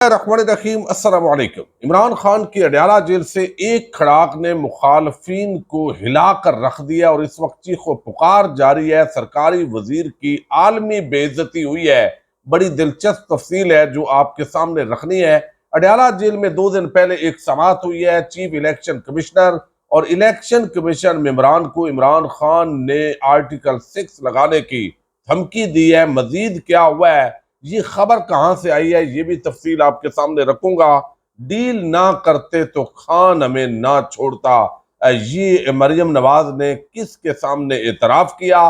रहीम अस्सलाम वालेकुम। इमरान खान की अडयाला जेल से एक खड़ाक ने मुखालफिन को हिलाकर रख दिया और इस वक्त चीखो पुकार जारी है। सरकारी वजीर की आलमी बेइज्जती हुई है। बड़ी दिलचस्प तफसील है जो आपके सामने रखनी है। अडयाला जेल में 2 दिन पहले एक समाअत हुई है। चीफ इलेक्शन कमिश्नर और इलेक्शन कमीशन मेंबरान को इमरान खान ने आर्टिकल 6 लगाने की धमकी दी है। मजीद क्या हुआ है, ये खबर कहां से आई है, ये भी तफसील आपके सामने रखूंगा। डील ना करते तो खान हमें ना छोड़ता, ये मरियम नवाज ने किसके सामने एतराफ किया।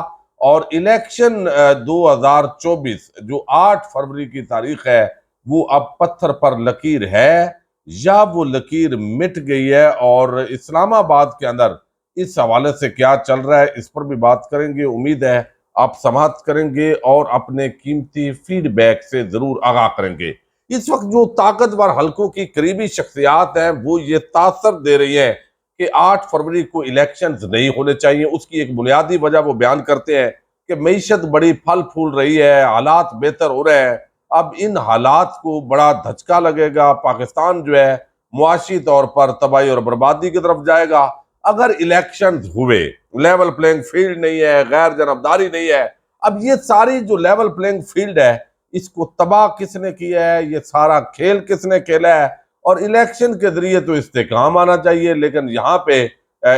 और इलेक्शन 2024 जो 8 फरवरी की तारीख है, वो अब पत्थर पर लकीर है या वो लकीर मिट गई है। और इस्लामाबाद के अंदर इस हवाले से क्या चल रहा है, इस पर भी बात करेंगे। उम्मीद है आप समाप्त करेंगे और अपने कीमती फीडबैक से जरूर आगाह करेंगे। इस वक्त जो ताकतवर हलकों की करीबी शख्सियात हैं वो ये तासर दे रही है कि 8 फरवरी को इलेक्शंस नहीं होने चाहिए। उसकी एक बुनियादी वजह वो बयान करते हैं कि मईशत बड़ी फल फूल रही है, हालात बेहतर हो रहे हैं। अब इन हालात को बड़ा धचका लगेगा, पाकिस्तान जो है मुआशी तौर पर तबाही और बर्बादी की तरफ जाएगा अगर इलेक्शन हुए। लेवल प्लेइंग फील्ड नहीं है, गैर जनबदारी नहीं है। अब ये सारी जो लेवल प्लेइंग फील्ड है, इसको तबाह किसने किया है, ये सारा खेल किसने खेला है। और इलेक्शन के जरिए तो इस्तेकाम आना चाहिए, लेकिन यहाँ पे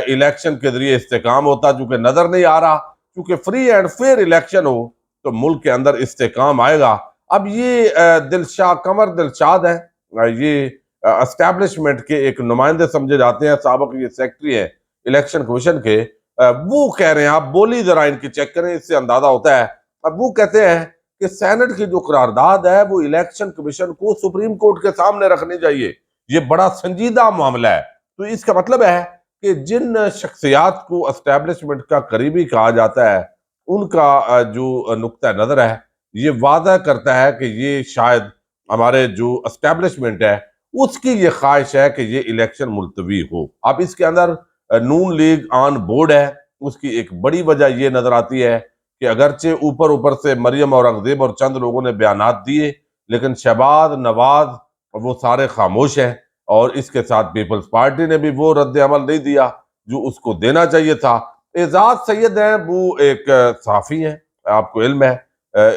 इलेक्शन के जरिए इस्तेकाम होता चूंकि नजर नहीं आ रहा। क्योंकि फ्री एंड फेयर इलेक्शन हो तो मुल्क के अंदर इस्तेकाम आएगा। अब ये दिलशाद कमर दिलशाद है, ये एस्टैब्लिशमेंट के एक नुमाइंदे समझे जाते हैं, साबक ये सेक्रेटरी है इलेक्शन कमीशन के। वो कह रहे हैं, आप बोली जरा इनकी चेक करें, इससे अंदाजा होता है। अब वो कहते हैं कि सेनेट की जो करारदाद है वो इलेक्शन कमीशन को सुप्रीम कोर्ट के सामने रखनी चाहिए। ये बड़ा संजीदा मामला है। तो इसका मतलब है कि जिन शख्सियात को एस्टैब्लिशमेंट का करीबी कहा जाता है, उनका जो नुक्ता नजर है, ये वादा करता है कि ये शायद हमारे जो एस्टैब्लिशमेंट है उसकी ये ख्वाहिश है कि ये इलेक्शन मुलतवी हो। अब इसके अंदर नून लीग ऑन बोर्ड है। उसकी एक बड़ी वजह यह नजर आती है कि अगरचे ऊपर ऊपर से मरियम औरंगजेब और चंद लोगों ने बयानात दिए, लेकिन शहबाज नवाज वो सारे खामोश हैं। और इसके साथ पीपल्स पार्टी ने भी वो रद्द अमल नहीं दिया जो उसको देना चाहिए था। एजाज सैयद हैं, वो एक सहाफी हैं, आपको इल्म है,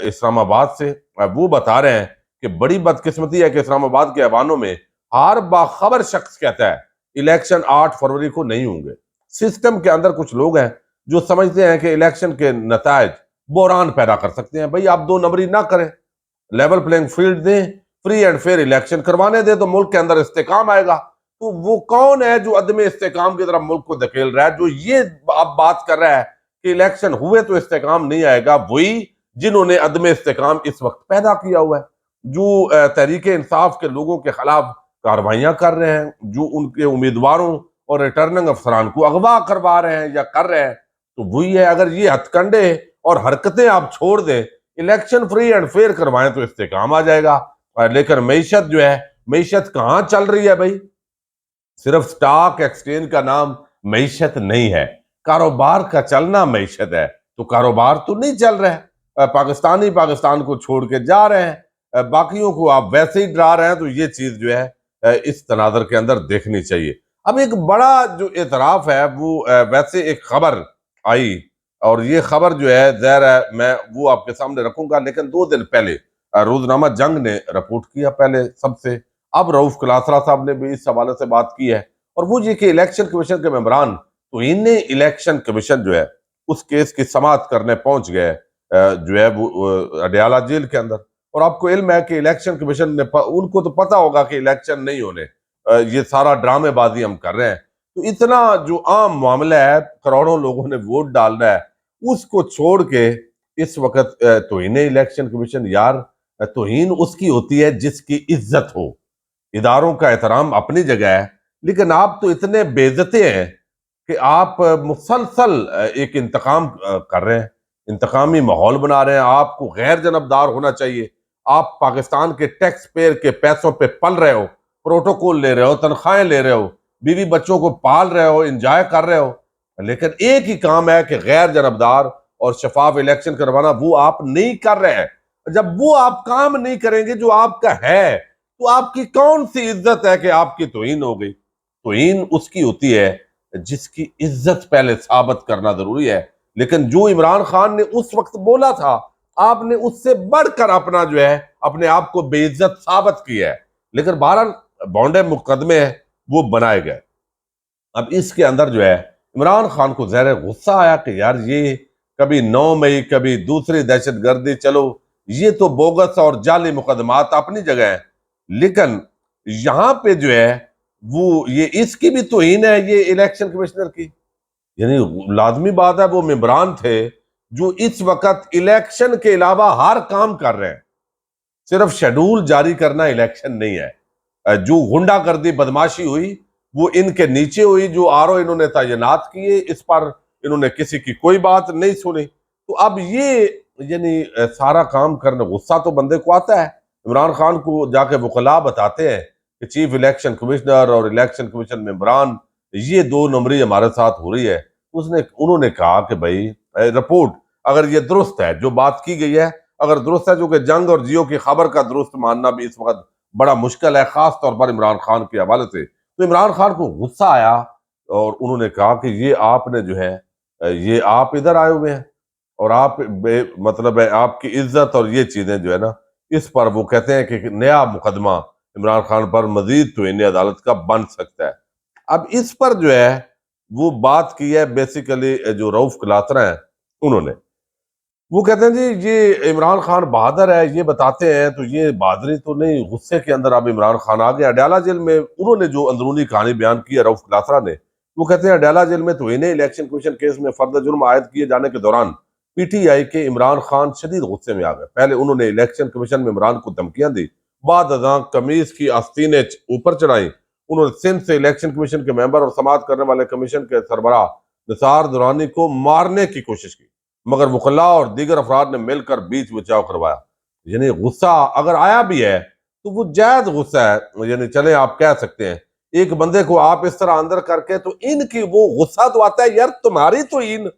इस्लामाबाद से। वो बता रहे हैं कि बड़ी बदकिस्मती है कि इस्लामाबाद के ऐवानों में हर बाखबर शख्स कहता है इलेक्शन 8 फरवरी को नहीं होंगे। सिस्टम के अंदर कुछ लोग हैं जो समझते हैं कि इलेक्शन के नतायज बहरान पैदा कर सकते हैं। भाई आप 2 नंबरी ना करें, लेवल प्लेइंग फील्ड दें, फ्री एंड फेयर इलेक्शन करवाने दें तो मुल्क के अंदर इस्तेकाम आएगा। तो वो कौन है जो अदम इस्तेकाम की तरफ मुल्क को धकेल रहा है, जो ये अब बात कर रहा है कि इलेक्शन हुए तो इस्तेकाम नहीं आएगा? वही जिन्होंने अदम इस्तेकाम इस वक्त पैदा किया हुआ है, जो तहरीक इंसाफ के लोगों के खिलाफ कार्रवाइयां कर रहे हैं, जो उनके उम्मीदवारों और रिटर्निंग अफसरान को अगवा करवा रहे हैं या कर रहे हैं। तो वही है, अगर ये हथकंडे और हरकतें आप छोड़ दें, इलेक्शन फ्री एंड फेयर करवाएं तो इस्तेकाम आ जाएगा। लेकिन मीशत जो है, मीशत कहाँ चल रही है भाई? सिर्फ स्टॉक एक्सचेंज का नाम मीशत नहीं है, कारोबार का चलना मीशत है। तो कारोबार तो नहीं चल रहा है, पाकिस्तानी पाकिस्तान को छोड़ के जा रहे हैं, बाकियों को आप वैसे ही डरा रहे हैं। तो ये चीज जो है इस तनाजर के अंदर देखनी चाहिए। अब एक बड़ा जो एतराफ है वो वैसे एक खबर आई, और ये खबर जो है ज़ाहिर है मैं वो आपके सामने रखूंगा, लेकिन 2 दिन पहले रोजनामा जंग ने रिपोर्ट किया पहले सबसे। अब रऊफ कलासरा साहब ने भी इस हवाले से बात की है, और वो ये कि इलेक्शन कमीशन के मेंबरान तो इन्हें इलेक्शन कमीशन जो है उस केस की समाअत करने पहुंच गए जो है वो अडयाला जेल के अंदर। और आपको इल्म है कि इलेक्शन कमीशन ने उनको तो पता होगा कि इलेक्शन नहीं होने, ये सारा ड्रामेबाजी हम कर रहे हैं। तो इतना जो आम मामला है, करोड़ों लोगों ने वोट डालना है, उसको छोड़ के इस वक्त तौहीन इलेक्शन कमीशन, यार तौहीन उसकी होती है जिसकी इज्जत हो। इदारों का एहतराम अपनी जगह है, लेकिन आप तो इतने बेइज्जते हैं कि आप मुसलसल एक इंतकाम कर रहे हैं, इंतकामी माहौल बना रहे हैं। आपको गैर जनबदार होना चाहिए। आप पाकिस्तान के टैक्स पेयर के पैसों पे पल रहे हो, प्रोटोकॉल ले रहे हो, तनख्वाहें ले रहे हो, बीवी बच्चों को पाल रहे हो, इंजॉय कर रहे हो, लेकिन एक ही काम है कि गैर जनबदार और शफाफ इलेक्शन करवाना। वो आप नहीं कर रहे हैं। जब वो आप काम नहीं करेंगे जो आपका है, तो आपकी कौन सी इज्जत है कि आपकी तौहीन हो गई? तौहीन उसकी होती है जिसकी इज्जत पहले साबित करना जरूरी है। लेकिन जो इमरान खान ने उस वक्त बोला था, आपने उससे बढ़कर अपना जो है अपने आप को बेइज्जत साबित किया है। लेकिन 12 बॉन्डे मुकदमे वो बनाए गए। अब इसके अंदर जो है इमरान खान को ज़ाहिर गुस्सा आया कि यार ये कभी 9 मई, कभी दूसरी दहशतगर्दी, चलो ये तो बोगस और जाली मुकदमात अपनी जगह है, लेकिन यहां पे जो है वो ये इसकी भी तौहीन है ये इलेक्शन कमिश्नर की। यानी लाजमी बात है वो मेंबरान थे जो इस वक्त इलेक्शन के अलावा हर काम कर रहे हैं। सिर्फ शेड्यूल जारी करना इलेक्शन नहीं है। जो गुंडागर्दी बदमाशी हुई वो इनके नीचे हुई, जो आरओ इन्होंने तैनात किए इस पर इन्होंने किसी की कोई बात नहीं सुनी। तो अब ये यानी सारा काम करने गुस्सा तो बंदे को आता है। इमरान खान को जाके वकला बताते हैं कि चीफ इलेक्शन कमिश्नर और इलेक्शन कमीशन मेंबरान ये 2 नंबरी हमारे साथ हो रही है। उसने उन्होंने कहा कि भाई रिपोर्ट अगर ये दुरुस्त है, जो बात की गई है अगर दुरुस्त है, जो कि जंग और जियो की खबर का दुरुस्त मानना भी इस वक्त बड़ा मुश्किल है, खास तौर पर इमरान खान के हवाले से। तो इमरान खान को गुस्सा आया और उन्होंने कहा कि ये आपने जो है ये आप इधर आए हुए हैं और आप मतलब है आपकी इज्जत और ये चीजें जो है ना, इस पर वो कहते हैं कि नया मुकदमा इमरान खान पर मजीद तो इन्हें अदालत का बन सकता है। अब इस पर जो है वो बात की है बेसिकली जो रऊफ कलातरा है उन्होंने, वो कहते हैं जी ये इमरान खान बहादुर है, ये बताते हैं तो ये बहादुरी तो नहीं, गुस्से के अंदर अब इमरान खान आ गया। अडयाला जेल में उन्होंने जो अंदरूनी कहानी बयान की है रऊफ कलासरा ने, वो कहते हैं अडयाला जेल में तो इन्हें इलेक्शन कमीशन केस में फर्द जुर्म आयद किए जाने के दौरान पीटीआई के इमरान खान शदीद गुस्से में आ गए। पहले उन्होंने इलेक्शन कमीशन में इमरान को धमकियां दी, बाद अजा कमीज की आस्तीनें ऊपर चढ़ाई। उन्होंने सिंध से इलेक्शन कमीशन के मेंबर और समाप्त करने वाले कमीशन के सरबराह निसार दुरानी को मारने की कोशिश की, मगर मुखल्ला और दीगर अफराद ने मिलकर बीच बचाव करवाया। यानी गुस्सा अगर आया भी है तो वो जायज गुस्सा है, यानी चले आप कह सकते हैं एक बंदे को आप इस तरह अंदर करके, तो इनकी वो गुस्सा तो आता है यार तुम्हारी तो इन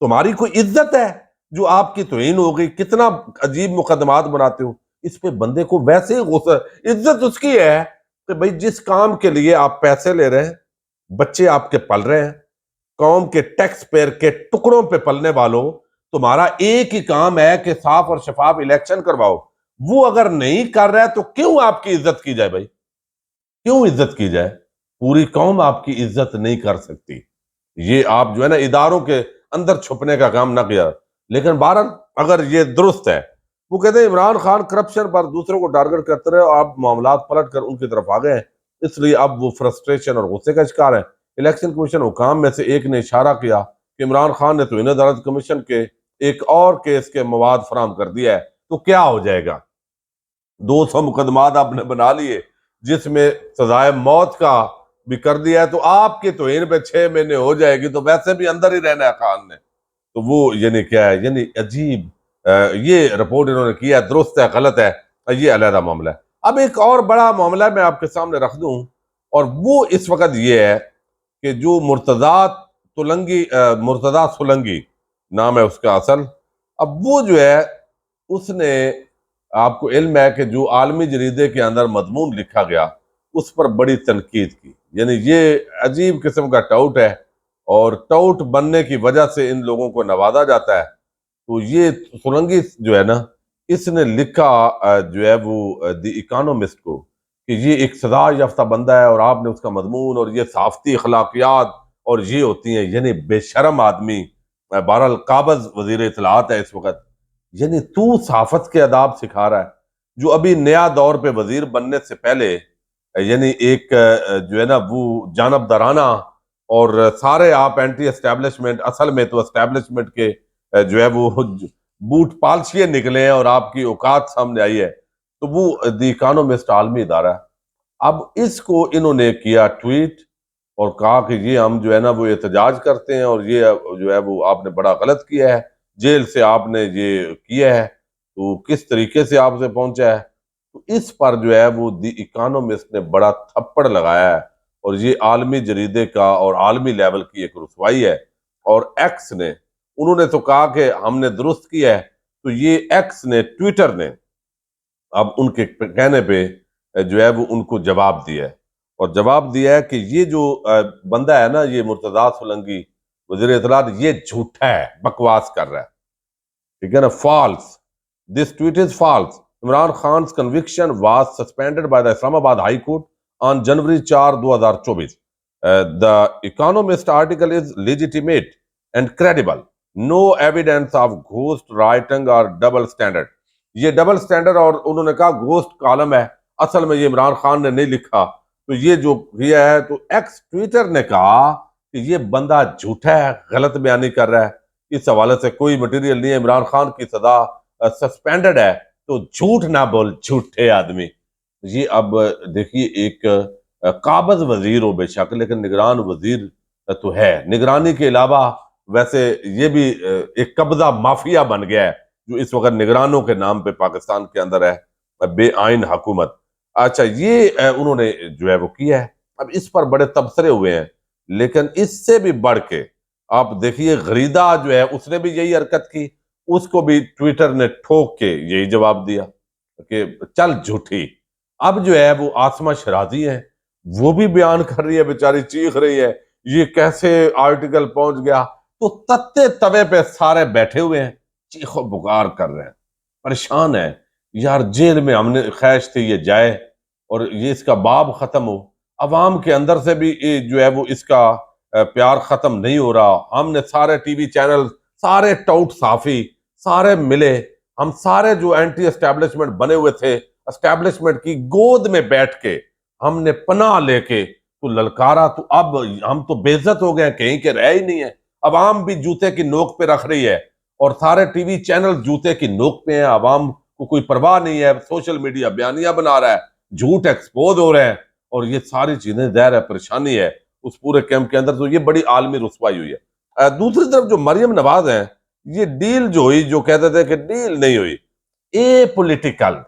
तुम्हारी कोई इज्जत है जो आपकी तौहीन हो गई, कितना अजीब मुकदमात बनाते हो। इस पे बंदे को वैसे ही गुस्सा, इज्जत उसकी है कि भाई जिस काम के लिए आप पैसे ले रहे हैं, बच्चे आपके पल रहे हैं, कौम के टैक्स पेयर के टुकड़ों पे पलने वालों, तुम्हारा एक ही काम है कि साफ और शफाफ इलेक्शन करवाओ। वो अगर नहीं कर रहा है तो क्यों आपकी इज्जत की जाए भाई? क्यों इज्जत की जाए? पूरी कौम आपकी इज्जत नहीं कर सकती। ये आप जो है ना इदारों के अंदर छुपने का काम ना किया। लेकिन बहरहाल अगर ये दुरुस्त है, वो कहते हैं इमरान खान करप्शन पर दूसरों को टारगेट करते रहे और आप मामला पलट कर उनकी तरफ आ गए हैं, इसलिए अब वो फ्रस्ट्रेशन और गुस्से का शिकार है। इलेक्शन कमीशन हुकाम में से एक ने इशारा किया कि इमरान खान ने तो इन अदालत कमीशन के एक और केस के मवाद फराम कर दिया है, तो क्या हो जाएगा? 200 मुकदमात आपने बना लिए जिसमें सजाए मौत का भी कर दिया है, तो आपकी तौहीन पे 6 महीने हो जाएगी, तो वैसे भी अंदर ही रहना है खान ने। तो वो यानी क्या है, यानी अजीब ये रिपोर्ट इन्होंने किया, दुरुस्त है गलत है, ये अलहदा मामला है। अब एक और बड़ा मामला मैं आपके सामने रख दूं, और वो इस वक्त ये है कि जो मुर्तजा सुलंगी नाम है उसका असल, अब वो जो है उसने, आपको इल्म है कि जो आलमी जरीदे के अंदर मजमून लिखा गया उस पर बड़ी तनकीद की। यानी ये अजीब किस्म का टाउट है और टाउट बनने की वजह से इन लोगों को नवाजा जाता है। तो ये सुरंगी जो है ना, इसने लिखा जो है वो द इकोनॉमिस्ट को कि ये एक सजा याफ्ता बंदा है और आपने उसका मजमून और ये साफती अखलाकियात और ये होती हैं, यानी बेशरम आदमी। बहरहाल काबज वजीर इतलात है इस वक्त। यानी तू सहाफत के आदाब सिखा रहा है, जो अभी नया दौर पे वजीर बनने से पहले यानी एक जो है ना वो जानबदाराना और सारे आप एंटी एस्टेब्लिशमेंट, असल में तो एस्टेब्लिशमेंट के जो है वो बूट पालशिए निकले हैं और आपकी औकात सामने आई है। तो वो द इकोनॉमिस्ट आलमी इदारा है। अब इसको इन्होंने किया ट्वीट और कहा कि ये हम जो है ना वो एहतजाज करते हैं और ये जो है वो आपने बड़ा गलत किया है, जेल से आपने ये किया है, तो किस तरीके से आपसे पहुंचा है। तो इस पर जो है वो द इकोनॉमिस्ट ने बड़ा थप्पड़ लगाया है और ये आलमी जरीदे का और आलमी लेवल की एक रुसवाई है। और एक्स ने, उन्होंने तो कहा कि हमने दुरुस्त किया है, तो ये एक्स ने, ट्विटर ने अब उनके कहने पे जो है वो उनको जवाब दिया है, और जवाब दिया है कि ये जो बंदा है ना, ये मुर्तजा सोलंकी वजीर इत्तलात, ये झूठा है, बकवास कर रहा है, ठीक है ना, false, this tweet is false, Imran Khan conviction was suspended by the Islamabad High Court on January 4 2024, the Economist article is legitimate and credible, no evidence of ghost writing और डबल स्टैंडर्ड। ये डबल स्टैंडर्ड, और उन्होंने कहा घोस्ट कॉलम है, असल में ये इमरान खान ने नहीं लिखा। तो ये जो किया है, तो एक्स ट्विटर ने कहा कि ये बंदा झूठा है, गलत बयानी कर रहा है, इस हवाले से कोई मटेरियल नहीं है, इमरान खान की सजा सस्पेंडेड है, तो झूठ ना बोल झूठे आदमी। ये अब देखिए, एक काबज वजीर हो बेशक, लेकिन निगरान वजीर तो है। निगरानी के अलावा वैसे ये भी एक कब्जा माफिया बन गया है, जो इस वक्त निगरानों के नाम पे पाकिस्तान के अंदर है, बेआइन हुकूमत। अच्छा, ये उन्होंने जो है वो किया है। अब इस पर बड़े तबसरे हुए हैं, लेकिन इससे भी बढ़ के आप देखिए, गरीदा जो है उसने भी यही हरकत की, उसको भी ट्विटर ने ठोक के यही जवाब दिया कि चल झूठी। अब जो है वो आसमा शराजी है, वो भी बयान कर रही है, बेचारी चीख रही है, ये कैसे आर्टिकल पहुंच गया। तो तत्ते तवे पे सारे बैठे हुए हैं, चीखो पुकार कर रहे हैं, परेशान है यार, जेल में हमने ख्वाहिश थी ये जाए और ये इसका बाब खत्म हो। अवाम के अंदर से भी ये जो है वो इसका प्यार खत्म नहीं हो रहा। हमने सारे टीवी चैनल, सारे टाउट साफी, सारे मिले, हम सारे जो एंटी एस्टेब्लिशमेंट बने हुए थे, एस्टेब्लिशमेंट की गोद में बैठ के हमने पनाह लेके तो ललकारा, तो अब हम तो बेइज्जत हो गए, कहीं के रह ही नहीं है। अवाम भी जूते की नोक पे रख रही है, और सारे टीवी चैनल जूते की नोक पे हैं। अवाम को कोई परवाह नहीं है, सोशल मीडिया बयानियां बना रहा है, झूठ एक्सपोज हो रहे हैं, और ये सारी चीजें ज़ाहिर है परेशानी है उस पूरे कैंप के अंदर। तो ये बड़ी आलमी रुसवाई हुई है। दूसरी तरफ जो मरियम नवाज है, ये डील जो हुई, जो कहते थे कि डील नहीं हुई, ए पॉलिटिकल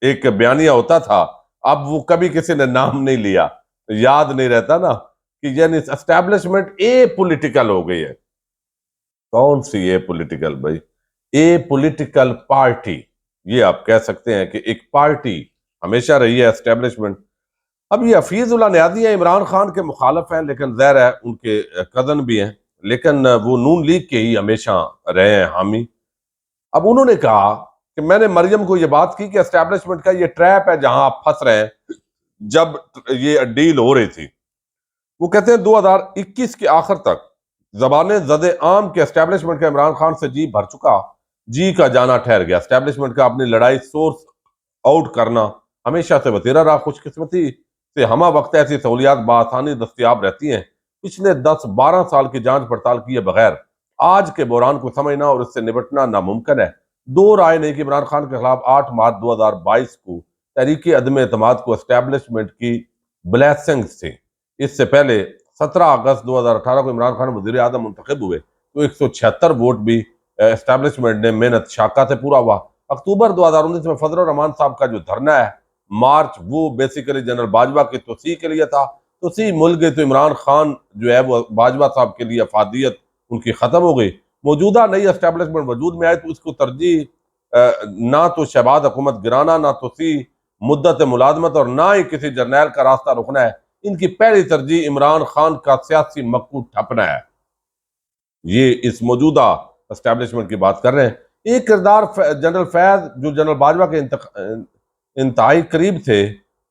एक बयानिया होता था, अब वो कभी किसी ने नाम नहीं लिया, याद नहीं रहता ना, कि यानी एस्टैब्लिशमेंट ए पॉलिटिकल हो गई है। कौन सी ए पॉलिटिकल भाई? ए पॉलिटिकल पार्टी, ये आप कह सकते हैं कि एक पार्टी हमेशा रही है एस्टेब्लिशमेंट। अब ये हफीजुल्लाह नियाज़ी है, इमरान खान के मुखालफ हैं, लेकिन ज़ाहिर है उनके कज़न भी हैं, लेकिन वो नून लीग के ही हमेशा रहे हैं हामी। अब उन्होंने कहा कि मैंने मरियम को ये बात की कि एस्टेब्लिशमेंट का ये ट्रैप है जहां आप फंस रहे हैं। जब ये डील हो रही थी, वो कहते हैं 2021 के आखिर तक जबाने जद आम के एस्टेब्लिशमेंट का इमरान खान से जी भर चुका, जी का जाना ठहर गया। एस्टेब्लिशमेंट का अपनी लड़ाई सोर्स आउट करना हमेशा से वतीरा रहा। खुशकिस्मती से हमा वक्त ऐसी सहूलियात बआसानी दस्तियाब रहती हैं। पिछले 10-12 साल की जांच पड़ताल किए बगैर आज के बहरान को समझना और इससे निपटना नामुमकिन है। दो राय नहीं कि इमरान खान के खिलाफ 8 मार्च 2022 को तहरीक अदम एतमाद को एस्टेब्लिशमेंट की ब्लेसिंग्स थी। इससे पहले 17 अगस्त 2018 को इमरान खान वजीर आजम मुंतखब हुए, तो 176 वोट भी एस्टेब्लिशमेंट ने मेहनत शाका से पूरा हुआ। अक्टूबर 2019 में फजल रहमान साहब का जो धरना है, मार्च, वो बेसिकली जनरल बाजवा की तोसी के लिए था। तोसी मुल गई तो इमरान खान जो है वो बाजवा साहब के लिए अफादियत उनकी खत्म हो गई। मौजूदा नई एस्टेब्लिशमेंट वजूद में आए तो उसको तरजीह ना तो शहबाज हुकूमत गिराना, ना तोसी मुद्दत मुलाजमत, और ना ही किसी जर्नैल का रास्ता रुकना है। इनकी पहली तरजीह इमरान खान का सियासी मक्कू ठपना है। ये इस मौजूदा एस्टेब्लिशमेंट की बात कर रहे हैं। एक किरदार जनरल फैज, जो जनरल बाजवा के इंतहाई करीब थे,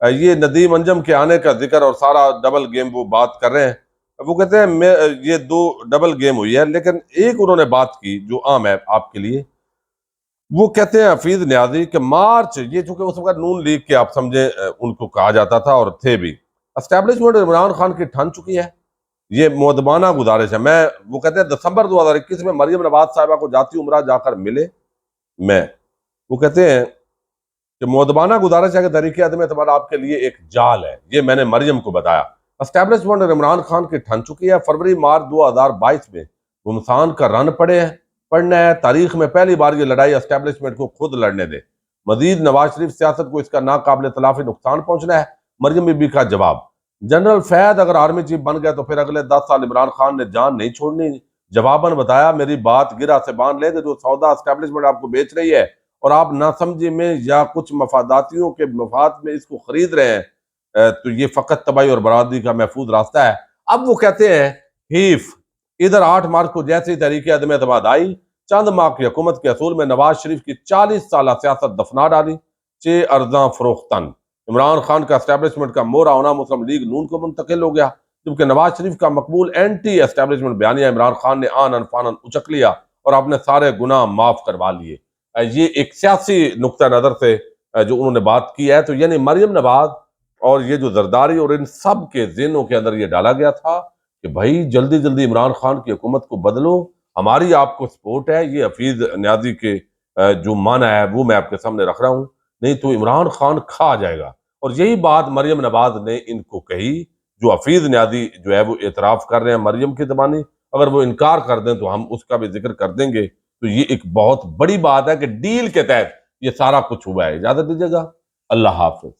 ये नदीम अंजम के आने का जिक्र और सारा डबल गेम वो बात कर रहे हैं। वो कहते हैं मैं ये 2 डबल गेम हुई है, लेकिन एक उन्होंने बात की जो आम है आपके लिए। वो कहते हैं हफीज न्याजी कि मार्च, ये चूंकि उस वक्त नून लीग के आप समझे उनको कहा जाता था और थे भी, एस्टेब्लिशमेंट इमरान खान की ठन चुकी है। ये मुअद्दबाना गुजारिश है। मैं, वो कहते हैं दिसंबर 2021 में मरियम नवाज साहिबा को जाती उमरा जाकर मिले मैं। वो कहते हैं कि मुअद्दबाना गुजारिश है कि तहरीक अदम एतमाद आपके लिए एक जाल है, ये मैंने मरियम को बताया। एस्टेब्लिशमेंट और इमरान खान की ठन चुकी है। फरवरी मार्च 2022 में घुमसान का रन पड़ना है। तारीख में पहली बार ये लड़ाई एस्टेब्लिशमेंट को खुद लड़ने दे। मजीद नवाज शरीफ सियासत को इसका नाकाबिल तलाफी नुकसान पहुंचना है। मरियम बीबी का जवाब, जनरल फैद अगर आर्मी चीफ बन गया तो फिर अगले 10 साल इमरान खान ने जान नहीं छोड़नी। जवाबन बताया, मेरी बात गिरा से बांध ले कि जो सौदा एस्टेब्लिशमेंट आपको बेच रही है और आप नासमझी में या कुछ मफादातियों के मफाद में इसको खरीद रहे हैं, तो ये फ़कत तबाही और बर्बादी का महफूज रास्ता है। अब वो कहते हैं हीफ, इधर 8 मार्च को जैसे ही तहरीक अदम एतमाद आई, चंद माह की हुकूमत के असूल में नवाज शरीफ की 40 साल सियासत दफना डाली, 6 अर्जा फरोख्तन। इमरान खान का एस्टेब्लिशमेंट का मोहरा होना मुस्लिम लीग नून को मुंतकिल हो गया, जबकि नवाज शरीफ का मकबूल एंटी एस्टेब्लिशमेंट बयानिया इमरान खान ने आनन फानन उचक लिया और अपने सारे गुनाह माफ करवा लिए। ये एक सियासी नुक्ता नज़र से जो उन्होंने बात की है, तो यानी मरियम नवाज और ये जो जरदारी और इन सब के ज़हनों के अंदर ये डाला गया था कि भाई जल्दी जल्दी इमरान खान की हुकूमत को बदलो, हमारी आपको सपोर्ट है। ये हफीज न्याजी के जो माना है वो मैं आपके सामने रख रहा हूँ, नहीं तो इमरान खान खा जाएगा। और यही बात मरियम नवाज ने इनको कही, जो हफीज न्याजी जो है वो एतराफ़ कर रहे हैं मरियम की ज़बानी। अगर वो इनकार कर दें तो हम उसका भी जिक्र कर देंगे। तो ये एक बहुत बड़ी बात है कि डील के तहत ये सारा कुछ हुआ है। इजाज़त दीजिएगा, अल्लाह हाफ़िज़।